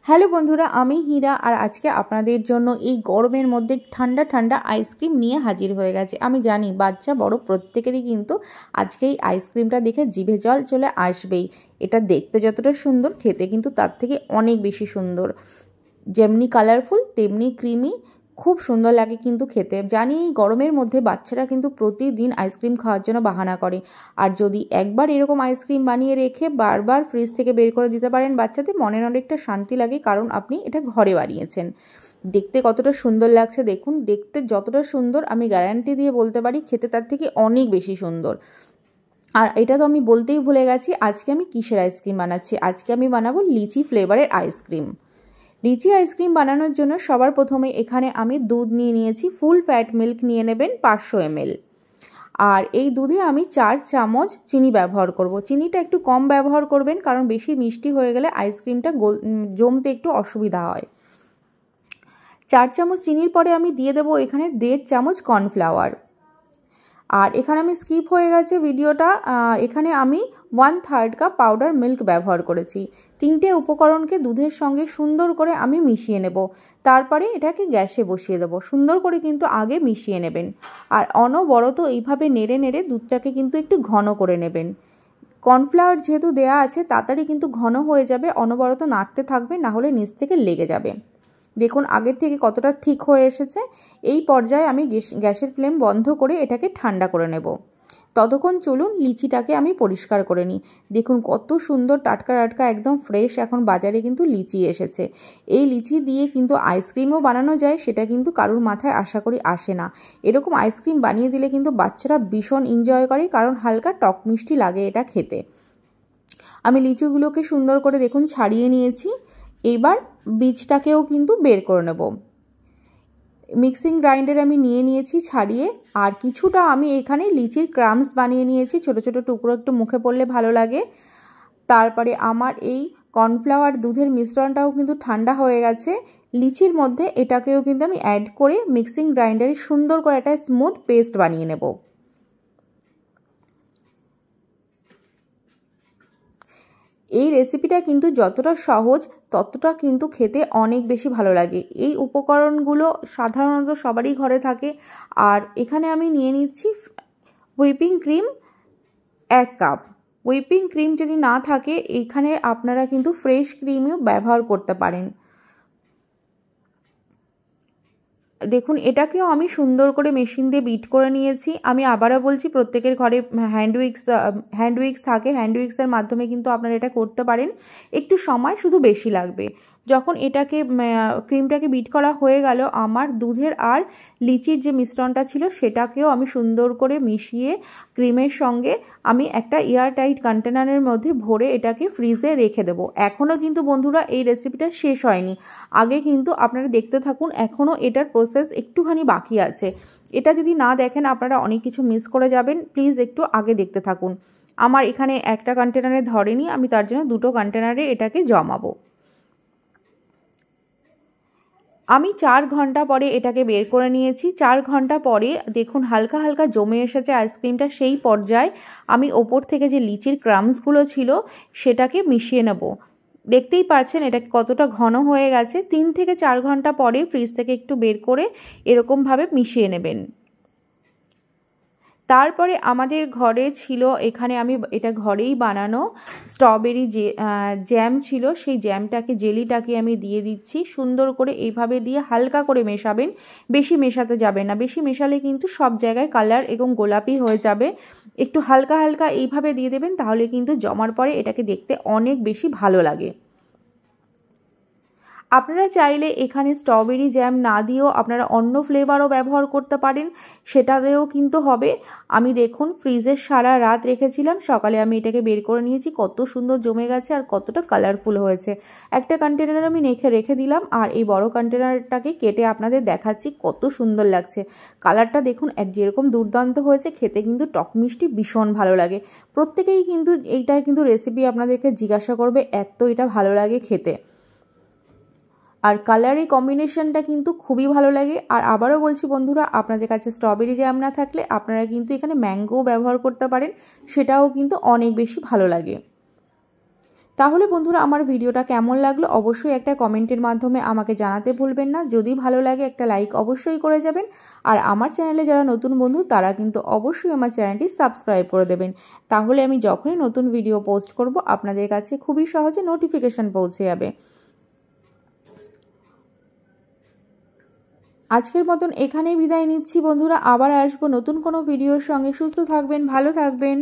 Hello বন্ধুরা, আমি হীরা আর আজকে আপনাদের জন্য এই গরমের মধ্যে ঠান্ডা ঠান্ডা আইসক্রিম নিয়ে হাজির হয়ে গেছে। আমি জানি বাচ্চা বড় প্রত্যেকেরই কিন্তু আজকে এই আইসক্রিমটা দেখে জিভে জল চলে আসবেই। এটা দেখতে যতটা সুন্দর, খেতে কিন্তু তার থেকে অনেক বেশি সুন্দর। যেমনি কালারফুল তেমনি ক্রিমি, খুব সুন্দর লাগে কিন্তু খেতে। জানি এই গরমের মধ্যে বাচ্চারা কিন্তু প্রতিদিন আইসক্রিম খাওয়ার জন্য বাহানা করে, আর যদি একবার এরকম আইসক্রিম বানিয়ে রেখে বারবার ফ্রিজ থেকে বের করে দিতে পারেন বাচ্চাদের, মনের অনেকটা শান্তি লাগে, কারণ আপনি এটা ঘরে বানিয়েছেন। দেখতে কতটা সুন্দর লাগছে দেখুন, দেখতে যতটা সুন্দর আমি গ্যারান্টি দিয়ে বলতে পারি খেতে তার থেকে অনেক বেশি সুন্দর। আর এটা তো আমি বলতেই ভুলে গেছি, আজকে আমি কিসের আইসক্রিম বানাচ্ছি। আজকে আমি বানাবো লিচি ফ্লেভারের আইসক্রিম। লিচি আইসক্রিম বানানোর জন্য সবার প্রথমে এখানে আমি দুধ নিয়ে নিয়েছি। ফুল ফ্যাট মিল্ক নিয়ে নেবেন 500 ml। আর এই দুধে আমি 4 চামচ চিনি ব্যবহার করব। চিনিটা একটু কম ব্যবহার করবেন, কারণ বেশি মিষ্টি হয়ে গেলে আইসক্রিমটা জমতে একটু অসুবিধা হয়। 4 চামচ চিনির পরে আমি দিয়ে দেবো এখানে 1.5 চামচ কর্নফ্লাওয়ার। আর এখানে আমি স্কিপ হয়ে গেছে ভিডিওটা, এখানে আমি 1/3 কাপ পাউডার মিল্ক ব্যবহার করেছি। তিনটে উপকরণকে দুধের সঙ্গে সুন্দর করে আমি মিশিয়ে নেব। তারপরে এটাকে গ্যাসে বসিয়ে দেবো। সুন্দর করে কিন্তু আগে মিশিয়ে নেবেন, আর অনবরত এইভাবে নেড়ে নেড়ে দুধটাকে কিন্তু একটু ঘন করে নেবেন। কর্নফ্লাওয়ার যেহেতু দেয়া আছে তাড়াতাড়ি কিন্তু ঘন হয়ে যাবে, অনবরত নাড়তে থাকবে, না হলে নিচ থেকে লেগে যাবে। দেখুন আগের থেকে কতটা ঠিক হয়ে এসেছে। এই পর্যায়ে আমি গ্যাসের ফ্লেম বন্ধ করে এটাকে ঠান্ডা করে নেব। ততক্ষণ চলুন লিচিটাকে আমি পরিষ্কার করে নিই। দেখুন কত সুন্দর টাটকা টাটকা একদম ফ্রেশ এখন বাজারে কিন্তু লিচি এসেছে। এই লিচি দিয়ে কিন্তু আইসক্রিমও বানানো যায়, সেটা কিন্তু কারুর মাথায় আশা করি আসে না। এরকম আইসক্রিম বানিয়ে দিলে কিন্তু বাচ্চারা ভীষণ এনজয় করে, কারণ হালকা টক মিষ্টি লাগে এটা খেতে। আমি লিচুগুলোকে সুন্দর করে দেখুন ছাড়িয়ে নিয়েছি। এবার বীজটাকেও কিন্তু বের করে নেব। মিক্সিং গ্রাইন্ডারে আমি নিয়ে নিয়েছি ছাড়িয়ে, আর কিছুটা আমি এখানে লিচির ক্রাম্বস বানিয়ে নিয়েছি, ছোট ছোট টুকরো, একটু মুখে পড়লে ভালো লাগে। তারপরে আমার এই কর্নফ্লাওয়ার দুধের মিশ্রণটাও কিন্তু ঠান্ডা হয়ে গেছে। লিচির মধ্যে এটাকেও কিন্তু আমি অ্যাড করে মিক্সিং গ্রাইন্ডারে সুন্দর করে একটা স্মুথ পেস্ট বানিয়ে নেব। এই রেসিপিটা কিন্তু যতটা সহজ ততটা কিন্তু খেতে অনেক বেশি ভালো লাগে। এই উপকরণগুলো সাধারণত সবারই ঘরে থাকে। আর এখানে আমি নিয়ে নিচ্ছি whipping cream 1 cup. Whipping cream যদি না থাকে এখানে আপনারা কিন্তু ফ্রেশ ক্রিমও ব্যবহার করতে পারেন। দেখুন এটাকেও আমি সুন্দর করে মেশিন দিয়ে বিট করে নিয়েছি। আমি আবারও বলছি, প্রত্যেকের ঘরে হ্যান্ড উইক্স থাকে, হ্যান্ড উইক্সের মাধ্যমে কিন্তু আপনারা এটা করতে পারেন। একটু সময় শুধু বেশি লাগবে। যখন এটাকে ক্রিমটাকে বিট করা হয়ে গেল, আমার দুধের আর লিচির যে মিশ্রণটা ছিল সেটাকেও আমি সুন্দর করে মিশিয়ে ক্রিমের সঙ্গে আমি একটা এয়ারটাইট কন্টেনারের মধ্যে ভরে এটাকে ফ্রিজে রেখে দেবো। এখনও কিন্তু বন্ধুরা এই রেসিপিটা শেষ হয়নি, আগে কিন্তু আপনারা দেখতে থাকুন, এখনও এটার প্রসেস একটুখানি বাকি আছে। এটা যদি না দেখেন আপনারা অনেক কিছু মিস করে যাবেন, প্লিজ একটু আগে দেখতে থাকুন। আমার এখানে একটা কন্টেনারে ধরেনি, আমি তার জন্য 2টো কন্টেনারে এটাকে জমাবো। আমি 4 ঘন্টা পরে এটাকে বের করে নিয়েছি। 4 ঘন্টা পরে দেখুন হালকা হালকা জমে এসেছে আইসক্রিমটা। সেই পর্যায়ে আমি ওপর থেকে যে লিচির ক্রাম্বসগুলো ছিল সেটাকে মিশিয়ে নেব। দেখতেই পাচ্ছেন এটা কতটা ঘন হয়ে গেছে। 3 থেকে 4 ঘন্টা পরে ফ্রিজ থেকে একটু বের করে এরকমভাবে মিশিয়ে নেবেন। তারপরে আমাদের ঘরে ছিল, এখানে আমি এটা ঘরেই বানানো স্ট্রবেরি জ্যাম ছিল, সেই জ্যামটাকে জেলিটাকে আমি দিয়ে দিচ্ছি। সুন্দর করে এইভাবে দিয়ে হালকা করে মেশাবেন, বেশি মেশাতে যাবে না, বেশি মেশালে কিন্তু সব জায়গায় কালার এবং গোলাপি হয়ে যাবে। একটু হালকা হালকা এইভাবে দিয়ে দেবেন, তাহলে কিন্তু জমার পরে এটাকে দেখতে অনেক বেশি ভালো লাগে। আপনারা চাইলে এখানে স্ট্রবেরি জ্যাম না দিয়েও আপনারা অন্য ফ্লেভারও ব্যবহার করতে পারেন, সেটাতেও কিন্তু হবে। আমি দেখুন ফ্রিজে সারা রাত রেখেছিলাম, সকালে আমি এটাকে বের করে নিয়েছি। কত সুন্দর জমে গেছে আর কতটা কালারফুল হয়েছে। একটা কন্টেনার আমি রেখে দিলাম, আর এই বড় কন্টেনারটাকে কেটে আপনাদের দেখাচ্ছি কত সুন্দর লাগছে। কালারটা দেখুন যেরকম দুর্দান্ত হয়েছে, খেতে কিন্তু টক মিষ্টি ভীষণ ভালো লাগে। প্রত্যেকেই কিন্তু এইটার কিন্তু রেসিপি আপনাদেরকে জিজ্ঞাসা করবে, এত এটা ভালো লাগে খেতে। আর কালারের কম্বিনেশনটা কিন্তু খুবই ভালো লাগে। আর আবারও বলছি বন্ধুরা, আপনাদের কাছে স্ট্রবেরি জ্যাম না থাকলে আপনারা কিন্তু এখানে ম্যাঙ্গোও ব্যবহার করতে পারেন, সেটাও কিন্তু অনেক বেশি ভালো লাগে। তাহলে বন্ধুরা আমার ভিডিওটা কেমন লাগলো অবশ্যই একটা কমেন্টের মাধ্যমে আমাকে জানাতে ভুলবেন না। যদি ভালো লাগে একটা লাইক অবশ্যই করে যাবেন। আর আমার চ্যানেলে যারা নতুন বন্ধু তারা কিন্তু অবশ্যই আমার চ্যানেলটি সাবস্ক্রাইব করে দেবেন। তাহলে আমি যখনই নতুন ভিডিও পোস্ট করব আপনাদের কাছে খুবই সহজে নোটিফিকেশান পৌঁছে যাবে। আজকের মতন এখানেই বিদায় নিচ্ছি বন্ধুরা। আবার আসবো নতুন কোনো ভিডিওর সঙ্গে। সুস্থ থাকবেন, ভালো থাকবেন।